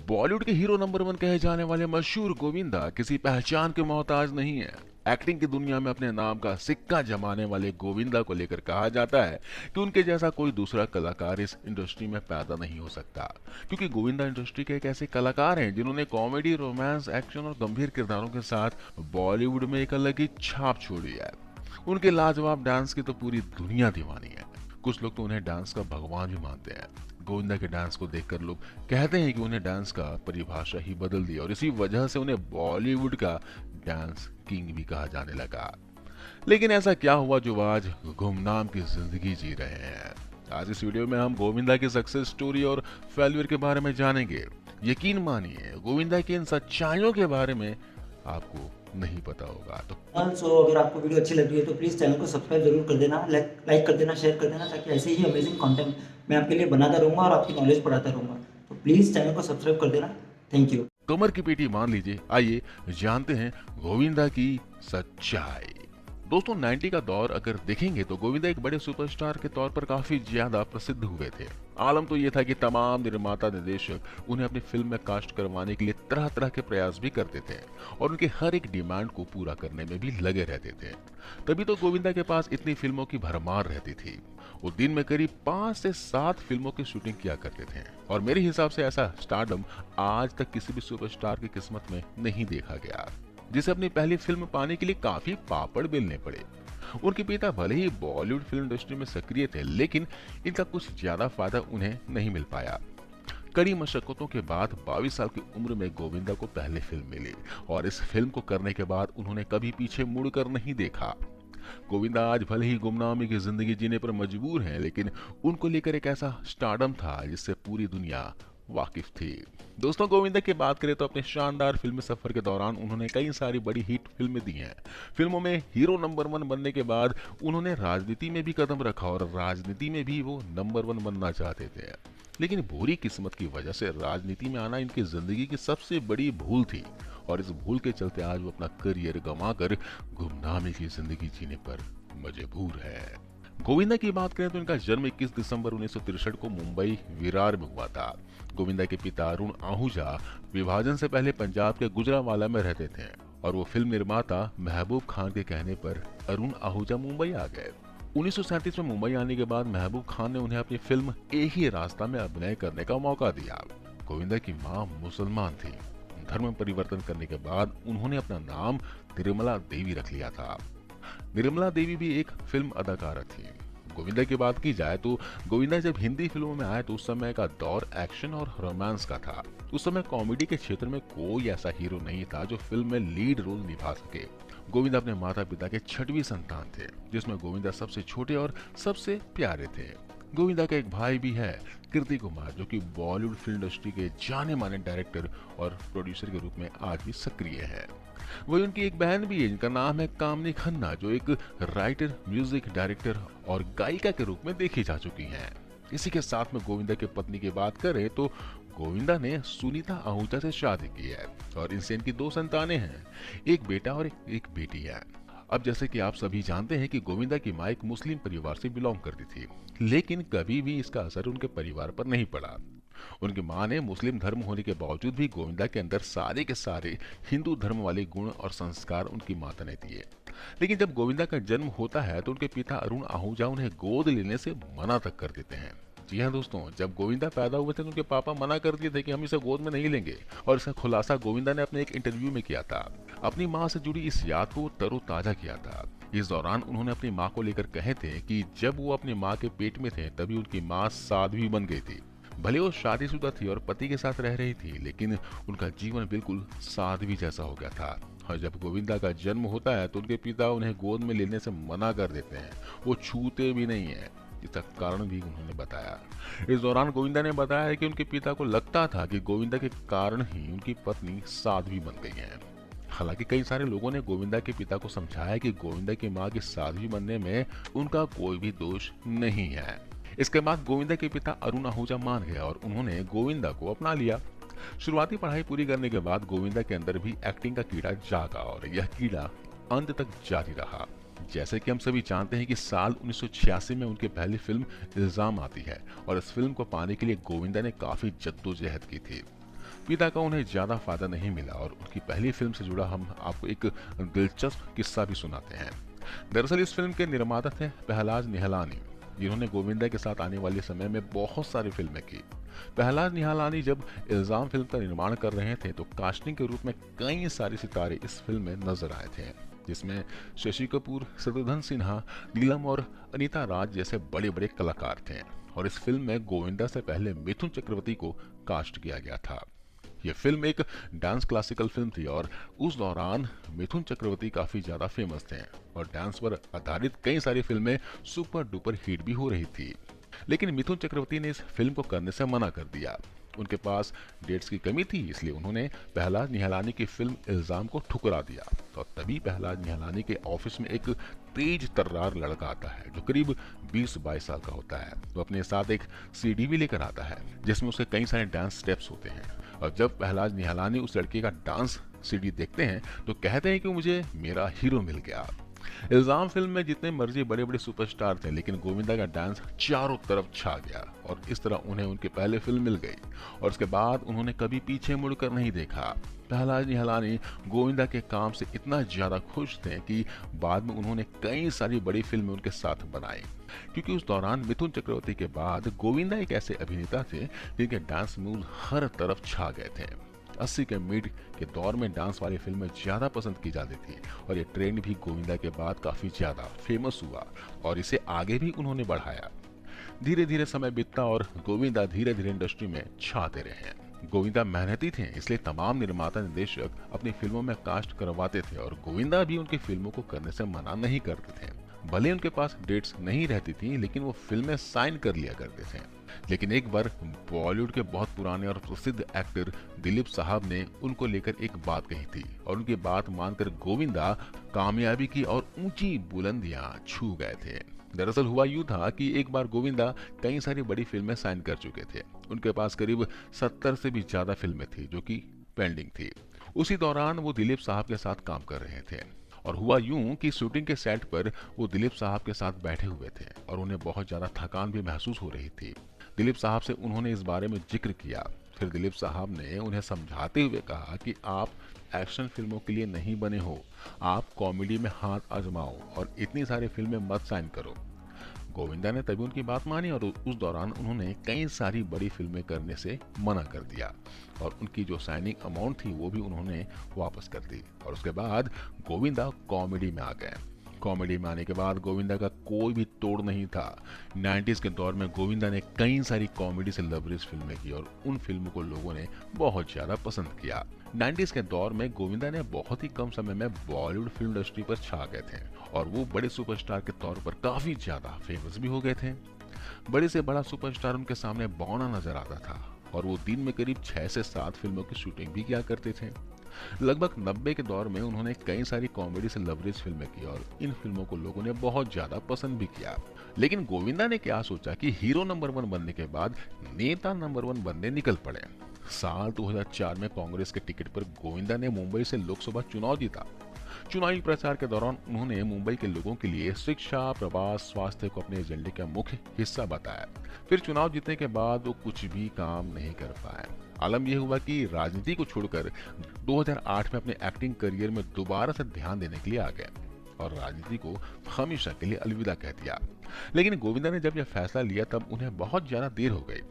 बॉलीवुड के hero number one कहे जाने वाले मशहूर गोविंदा किसी पहचान के मोहताज नहीं है। एक्टिंग की दुनिया में अपने नाम का सिक्का जमाने वाले गोविंदा को लेकर कहा जाता है कि उनके जैसा कोई दूसरा कलाकार इस इंडस्ट्री में पैदा नहीं हो सकता, क्योंकि गोविंदा इंडस्ट्री के एक ऐसे कलाकार हैं जिन्होंने कॉमेडी, रोमांस, एक्शन और गंभीर किरदारों के साथ बॉलीवुड में एक अलग ही छाप छोड़ी है। उनके लाजवाब डांस की तो पूरी दुनिया दीवानी है। कुछ लोग तो उन्हें डांस का भगवान भी मानते हैं। गोविंदा के डांस को देखकर लोग कहते हैं कि उन्हें डांस का परिभाषा ही बदल दिया और इसी वजह से उन्हें बॉलीवुड का डांस किंग भी कहा जाने लगा। लेकिन ऐसा क्या हुआ जो आज गुमनाम की जिंदगी जी रहे हैं? आज इस वीडियो में हम गोविंदा की सक्सेस स्टोरी और फेल्यूर के बारे में जानेंगे। यकीन मानिए, गोविंदा की इन सच्चाइयों के बारे में आपको नहीं पता होगा। तो अगर आपको वीडियो अच्छी लग रही है तो प्लीज़ चैनल को सब्सक्राइब जरूर कर देना, लाइक कर देना, शेयर कर देना, ताकि ऐसे ही अमेजिंग कंटेंट मैं आपके लिए बनाता रहूँगा और आपकी नॉलेज बढ़ाता रहूँगा। तो प्लीज़ चैनल को सब्सक्राइब कर देना। Thank you. कमर की पेटी मान लीजिए। आइए जानते हैं गोविंदा की सच्चाई। दोस्तों, 90 का दौर अगर देखेंगे तो गोविंदा एक बड़े सुपरस्टार के तौर पर काफी ज्यादा प्रसिद्ध हुए थे। आलम तो ये था कि तमाम निर्माता, निर्देशक उन्हें अपनी फिल्म में कास्ट करवाने के लिए तरह तरह के प्रयास भी करते थे और उनके हर एक डिमांड को पूरा करने में भी लगे रहते थे। तभी तो गोविंदा के पास इतनी फिल्मों की भरमार रहती थी। वो दिन में करीब 5 से 7 फिल्मों की शूटिंग किया करते थे और मेरे हिसाब से ऐसा स्टारडम आज तक किसी भी सुपरस्टार की किस्मत में नहीं देखा गया, जिसे अपनी पहली फिल्म पाने के लिए काफी पापड़ बेलने पड़े। उनके पिता भले ही बॉलीवुड फिल्म इंडस्ट्री में सक्रिय थे, लेकिन इनका कुछ ज्यादा फायदा उन्हें नहीं मिल पाया। कड़ी मशक्कतों के बाद 22 साल की उम्र में गोविंदा को पहली फिल्म मिली और इस फिल्म को करने के बाद उन्होंने कभी पीछे मुड़कर नहीं देखा। गोविंदा आज भले ही गुमनामी की जिंदगी जीने पर मजबूर हैं, लेकिन उनको लेकर एक ऐसा स्टारडम था जिससे पूरी दुनिया वाकिफ थी। दोस्तों, गोविंदा की बात करें तो अपने शानदार फिल्मी सफर के दौरान उन्होंने कई सारी बड़ी हिट फिल्में दी हैं। फिल्मों में हीरो नंबर वन बनने के बाद उन्होंने राजनीति में भी कदम रखा और राजनीति में भी वो नंबर वन बनना चाहते थे। लेकिन बुरी किस्मत की वजह से राजनीति में आना इनकी जिंदगी की सबसे बड़ी भूल थी और इस भूल के चलते आज वो अपना करियर गंवाकर गुमनामी की जिंदगी जीने पर मजबूर है। गोविंदा की बात करें तो इनका जन्म 21 दिसंबर 1963 को मुंबई विरार में हुआ था। गोविंदा के पिता अरुण आहूजा विभाजन से पहले पंजाब के गुजरांवाला में रहते थे और वो फिल्म निर्माता महबूब खान के कहने पर अरुण आहूजा मुंबई आ गए। 1937 में मुंबई आने के बाद महबूब खान ने उन्हें अपनी फिल्म एक ही रास्ता में अभिनय करने का मौका दिया। गोविंदा की मां मुसलमान थी। धर्म परिवर्तन करने के बाद उन्होंने अपना नाम निर्मला देवी रख लिया था। निर्मला देवी भी एक फिल्म अदाकारा थी। गोविंदा की बात की जाए तो गोविंदा जब हिंदी फिल्मों में आए तो उस समय का दौर एक्शन और रोमांस का था। उस समय कॉमेडी के क्षेत्र में कोई ऐसा हीरो नहीं था जो फिल्म में लीड रोल निभा सके। गोविंदा अपने माता पिता के 6वीं संतान थे, जिसमें गोविंदा सबसे छोटे और सबसे प्यारे थे। गोविंदा का एक भाई भी है, कीर्ति कुमार, जो कि बॉलीवुड फिल्म इंडस्ट्री के जाने माने डायरेक्टर और प्रोड्यूसर के रूप में आज भी सक्रिय है। वही उनकी एक बहन भी है जिनका नाम है कामनी खन्ना, जो एक राइटर, म्यूजिक डायरेक्टर और गायिका के रूप में देखी जा चुकी हैं। इसी के साथ में गोविंदा की पत्नी की बात करें तो गोविंदा ने सुनीता आहूजा से शादी की है और इनसे इनकी 2 संतानें हैं, एक बेटा और एक बेटी है। अब जैसे कि आप सभी जानते हैं कि गोविंदा की मां एक मुस्लिम परिवार से बिलोंग करती थी, लेकिन कभी भी इसका असर उनके परिवार पर नहीं पड़ा। उनकी मां ने मुस्लिम धर्म होने के बावजूद भी गोविंदा के अंदर सारे के सारे हिंदू धर्म वाले गुण और संस्कार उनकी माता ने दिए। लेकिन जब गोविंदा का जन्म होता है तो उनके पिता अरुण आहूजा उन्हें गोद लेने से मना तक कर देते हैं। जी हाँ दोस्तों, जब गोविंदा पैदा हुए थे तो उनके पापा मना कर दिए थे कि हम इसे गोद में नहीं लेंगे और इसका खुलासा गोविंदा ने अपने एक इंटरव्यू में किया था। अपनी माँ से जुड़ी इस याद को तरोताजा किया था। इस दौरान उन्होंने अपनी माँ को लेकर कहे थे कि जब वो अपनी माँ के पेट में थे तभी उनकी माँ साध्वी बन गई थी। भले वो शादीशुदा थी और पति के साथ रह रही थी, लेकिन उनका जीवन बिल्कुल साध्वी जैसा हो गया था। और जब गोविंदा का जन्म होता है तो उनके पिता उन्हें गोद में लेने से मना कर देते हैं, वो छूते भी नहीं है। इसका कारण भी उन्होंने बताया। इस दौरान गोविंदा ने बताया कि उनके पिता को लगता था कि गोविंदा के कारण ही उनकी पत्नी साध्वी बन गई है। हालांकि कई सारे लोगों ने गोविंदा के पिता को समझाया कि गोविंदा की मां की साध्वी बनने में उनका कोई भी दोष नहीं है। इसके बाद गोविंदा के पिता अरुण आहूजा मान गए और उन्होंने गोविंदा को अपना लिया। शुरुआती पढ़ाई पूरी करने के बाद गोविंदा के अंदर भी एक्टिंग का कीड़ा जागा और यह कीड़ा अंत तक जारी रहा। जैसे कि हम सभी जानते हैं कि साल 1986 में उनकी पहली फिल्म इल्जाम आती है और इस फिल्म को पाने के लिए गोविंदा ने काफी जद्दोजहद की थी। पिता का उन्हें ज्यादा फायदा नहीं मिला और उनकी पहली फिल्म से जुड़ा हम आपको एक दिलचस्प किस्सा भी सुनाते हैं। दरअसल इस फिल्म के निर्माता थे प्रहलाद निहलानी, जिन्होंने गोविंदा के साथ आने वाले समय में बहुत सारी फिल्में की। प्रहलाद निहलानी जब इल्जाम फिल्म का निर्माण कर रहे थे तो कास्टिंग के रूप में कई सारे सितारे इस फिल्म में नजर आए थे, जिसमें शशि कपूर, शत्रुघ्न सिन्हा, नीलम और अनीता राज जैसे बड़े बड़े कलाकार थे। और इस फिल्म में गोविंदा से पहले मिथुन चक्रवर्ती को कास्ट किया गया था। यह फिल्म एक डांस क्लासिकल फिल्म थी और उस दौरान मिथुन चक्रवर्ती काफी ज्यादा फेमस थे और डांस पर आधारित कई सारी फिल्में सुपर डुपर हिट भी हो रही थी। लेकिन मिथुन चक्रवर्ती ने इस फिल्म को करने से मना कर दिया। उनके पास डेट्स की कमी थी, इसलिए उन्होंने प्रहलाद निहलानी की फिल्म इल्जाम को ठुकरा दिया। और तभी प्रहलाद निहलानी के ऑफिस में एक तेज तर्रार लड़का आता है जो करीब 20-22 साल का होता है। वो अपने साथ एक सीडी भी लेकर आता है जिसमें उसके कई सारे डांस स्टेप्स होते हैं। और जब प्रहलाद निहलानी उस लड़के का डांस सीडी देखते हैं तो कहते हैं कि मुझे मेरा हीरो मिल गया। इल्जाम फिल्म में जितने मर्जी बड़े बड़े सुपरस्टार थे, लेकिन गोविंदा का डांस चारों तरफ छा गया और इस तरह उन्हें उनकी पहले फिल्म मिल गई और उसके बाद उन्होंने कभी पीछे मुड़कर नहीं देखा। प्रहलाद निहलानी गोविंदा के काम से इतना ज्यादा खुश थे कि बाद में उन्होंने कई सारी बड़ी फिल्में उनके साथ बनाई, क्योंकि उस दौरान मिथुन चक्रवर्ती के बाद गोविंदा एक ऐसे अभिनेता थे जिनके डांस मूव हर तरफ छा गए थे। 80 के मिड के दौर में डांस वाली फिल्में ज्यादा पसंद की जाती थी और ये ट्रेंड भी गोविंदा के बाद काफी ज्यादा फेमस हुआ और इसे आगे भी उन्होंने बढ़ाया। धीरे धीरे समय बीतता और गोविंदा धीरे धीरे इंडस्ट्री में छाते रहे। गोविंदा मेहनती थे, इसलिए तमाम निर्माता निर्देशक अपनी फिल्मों में कास्ट करवाते थे और गोविंदा भी उनकी फिल्मों को करने से मना नहीं करते थे। भले उनके पास डेट्स नहीं रहती थी, लेकिन वो फिल्में साइन कर लिया करते थे। लेकिन एक बार बॉलीवुड के बहुत पुराने और प्रसिद्ध एक्टर दिलीप साहब ने उनको लेकर एक बात कही थी और उनकी बात मानकर गोविंदा कामयाबी की और ऊंची बुलंदियां छू गए थे। दरअसल हुआ यूं था कि एक बार गोविंदा कई सारी बड़ी फिल्में साइन कर चुके थे। उनके पास करीब 70 से भी ज्यादा फिल्में थी जो कि पेंडिंग थी। उसी दौरान वो दिलीप साहब के साथ काम कर रहे थे और हुआ यूं कि शूटिंग के सेट पर वो दिलीप साहब के साथ बैठे हुए थे और उन्हें बहुत ज्यादा थकान भी महसूस हो रही थी। दिलीप साहब से उन्होंने इस बारे में जिक्र किया। फिर दिलीप साहब ने उन्हें समझाते हुए कहा कि आप एक्शन फिल्मों के लिए नहीं बने हो, आप कॉमेडी में हाथ आजमाओ और इतनी सारी फिल्में मत साइन करो। गोविंदा ने तभी उनकी बात मानी और उस दौरान उन्होंने कई सारी बड़ी फिल्में करने से मना कर दिया और उनकी जो साइनिंग अमाउंट थी वो भी उन्होंने वापस कर दी और उसके बाद गोविंदा कॉमेडी में आ गए। कॉमेडी में आने के बाद गोविंदा का कोई भी तोड़ नहीं था। 90s के दौर में गोविंदा ने कई सारी कॉमेडी से लवरेज फिल्में की और उन फिल्मों को लोगों ने बहुत ज्यादा पसंद किया। 90s के दौर में गोविंदा ने बहुत ही कम समय में बॉलीवुड फिल्म इंडस्ट्री पर छा गए थे और वो बड़े सुपरस्टार के तौर पर काफी ज्यादा फेमस भी हो गए थे। बड़े से बड़ा सुपरस्टार उनके सामने बौना नजर आता था और वो दिन में करीब 6 से 7 फिल्मों की शूटिंग भी किया करते थे। लगभग 90 के दौर में उन्होंने कई सारी कॉमेडी से लवरेज फिल्में की और इन फिल्मों को लोगों ने बहुत ज्यादा पसंद भी किया। लेकिन गोविंदा ने क्या सोचा कि हीरो नंबर 1 बनने के बाद नेता नंबर 1 बनने निकल पड़े। साल 2004 में कांग्रेस के टिकट पर गोविंदा ने मुंबई से लोकसभा चुनाव जीता। चुनावी प्रचार के दौरान उन्होंने मुंबई के लोगों के लिए शिक्षा, प्रवास, स्वास्थ्य को अपने एजेंडे का मुख्य हिस्सा बताया। फिर चुनाव जीतने के बाद वो कुछ भी काम नहीं कर पाए। आलम यह हुआ कि राजनीति को छोड़कर 2008 में अपने एक्टिंग करियर में दोबारा से ध्यान देने के लिए आ गए और राजनीति को हमेशा के लिए अलविदा कह दिया। लेकिन गोविंदा ने जब यह फैसला लिया तब उन्हें बहुत ज्यादा देर हो गई।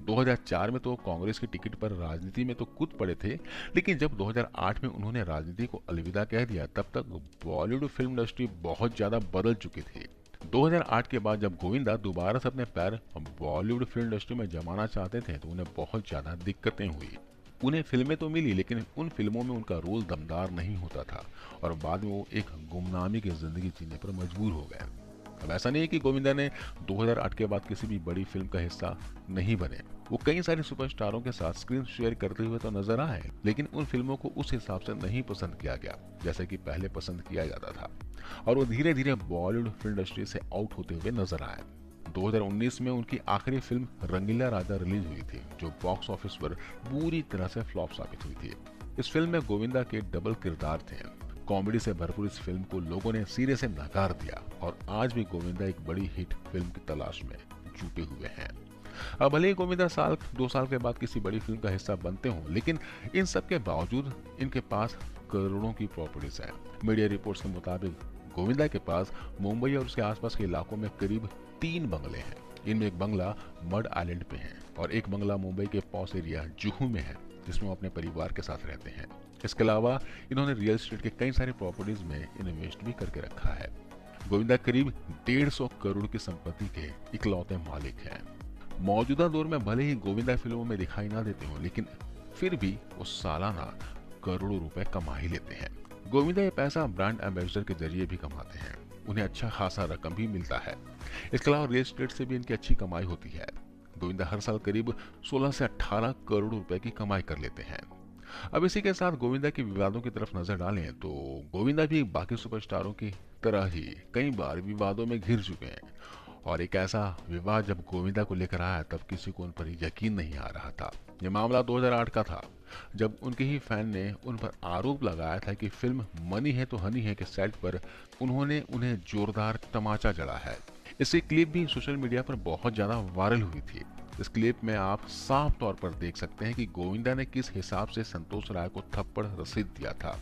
2004 में तो कांग्रेस की टिकट पर राजनीति में तो कूद पड़े थे, लेकिन जब 2008 में उन्होंने राजनीति को अलविदा कह दिया तब तक बॉलीवुड फिल्म इंडस्ट्री बहुत ज्यादा बदल चुकी थी। 2008 के बाद जब गोविंदा दोबारा से अपने पैर बॉलीवुड फिल्म इंडस्ट्री में जमाना चाहते थे तो उन्हें बहुत ज्यादा दिक्कतें हुई। उन्हें फिल्में तो मिली, लेकिन उन फिल्मों में उनका रोल दमदार नहीं होता था और बाद में वो एक गुमनामी की जिंदगी जीने पर मजबूर हो गए। अब ऐसा नहीं है कि गोविंदा ने 2008 के बाद किसी भी बड़ी फिल्म का हिस्सा नहीं बने। वो कई सारे सुपरस्टारों के साथ स्क्रीन शेयर करते हुए तो नजर आए, लेकिन उन फिल्मों को उस हिसाब से नहीं पसंद किया गया जैसे कि पहले पसंद किया जाता था और वो धीरे धीरे बॉलीवुड फिल्म इंडस्ट्री से आउट होते हुए नजर आए। 2019 में उनकी आखिरी फिल्म रंगीला राजा रिलीज हुई थी, जो बॉक्स ऑफिस पर पूरी तरह से फ्लॉप साबित हुई थी। इस फिल्म में गोविंदा के डबल किरदार थे। कॉमेडी से भरपूर इस फिल्म को लोगों ने सिरे से नकार दिया और आज भी गोविंदा एक बड़ी हिट फिल्म की तलाश में जुटे हुए हैं। अब भले ही गोविंदा साल 2 साल के बाद किसी बड़ी फिल्म का हिस्सा बनते हों, लेकिन इन सब के बावजूद इनके पास करोड़ों की प्रॉपर्टीज है। मीडिया रिपोर्ट्स के मुताबिक गोविंदा के पास मुंबई और उसके आसपास के इलाकों में करीब 3 बंगले हैं। इनमें एक बंगला मड आइलैंड पे है और एक बंगला मुंबई के पॉस एरिया जुहू में है, जिसमें वो अपने परिवार के साथ रहते हैं। इसके अलावा इन्होंने रियल एस्टेट के कई सारी प्रॉपर्टीज में इन्वेस्ट भी करके रखा है। गोविंदा करीब 150 करोड़ की संपत्ति के इकलौते मालिक हैं। मौजूदा दौर में भले ही गोविंदा फिल्मों में दिखाई ना देते हों, लेकिन फिर भी वो सालाना करोड़ों रुपए कमा ही लेते हैं। गोविंदा ये पैसा ब्रांड एम्बेसडर के जरिए भी कमाते हैं। उन्हें अच्छा खासा रकम भी मिलता है। इसके अलावा रियल एस्टेट से भी इनकी अच्छी कमाई होती है। गोविंदा हर साल करीब 16 से 18 करोड़ रुपए की कमाई कर लेते हैं। अब इसी के साथ गोविंदा के विवादों की तरफ नजर डालें तो गोविंदा भी बाकी सुपरस्टारों की तरह ही कई बार विवादों में घिर चुके हैं। और एक ऐसा विवाद जब गोविंदा को लेकर आया तब किसी को उन पर यकीन नहीं आ रहा था। ये मामला 2008 का था, जब उनके ही फैन ने उन पर आरोप लगाया था कि फिल्म मनी है तो हनी है के सेट पर उन्होंने उन्हें जोरदार तमाचा जड़ा है। इसकी क्लिप भी सोशल मीडिया पर बहुत ज्यादा वायरल हुई थी। इस क्लिप में आप साफ तौर पर देख सकते हैं कि गोविंदा ने किस हिसाब से संतोष राय को थप्पड़ रसीद दिया था।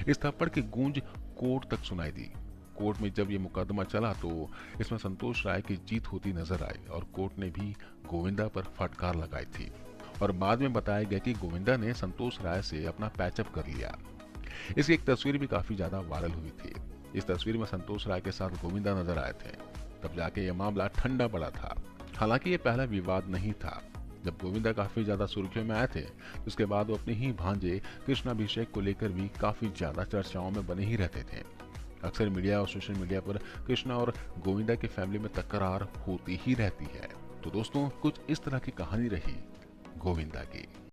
इस थप्पड़ की गूंज कोर्ट तक सुनाई दी। कोर्ट में जब ये मुकदमा चला तो इसमें संतोष राय की जीत होती नजर आई और कोर्ट ने भी गोविंदा पर फटकार लगाई थी। और बाद में बताया गया कि गोविंदा ने संतोष राय से अपना पैचअप कर लिया। इसकी एक तस्वीर भी काफी ज्यादा वायरल हुई थी। इस तस्वीर में संतोष राय के साथ गोविंदा नजर आए थे। तब जाके ये मामला ठंडा पड़ा था। हालांकि ये पहला विवाद नहीं था। जब गोविंदा काफी ज्यादा सुर्खियों में आए थे, उसके बाद वो अपने ही भांजे कृष्णाभिषेक को लेकर भी काफी ज्यादा चर्चाओं में बने ही रहते थे। अक्सर मीडिया और सोशल मीडिया पर कृष्णा और गोविंदा की फैमिली में तकरार होती ही रहती है। तो दोस्तों, कुछ इस तरह की कहानी रही गोविंदा की।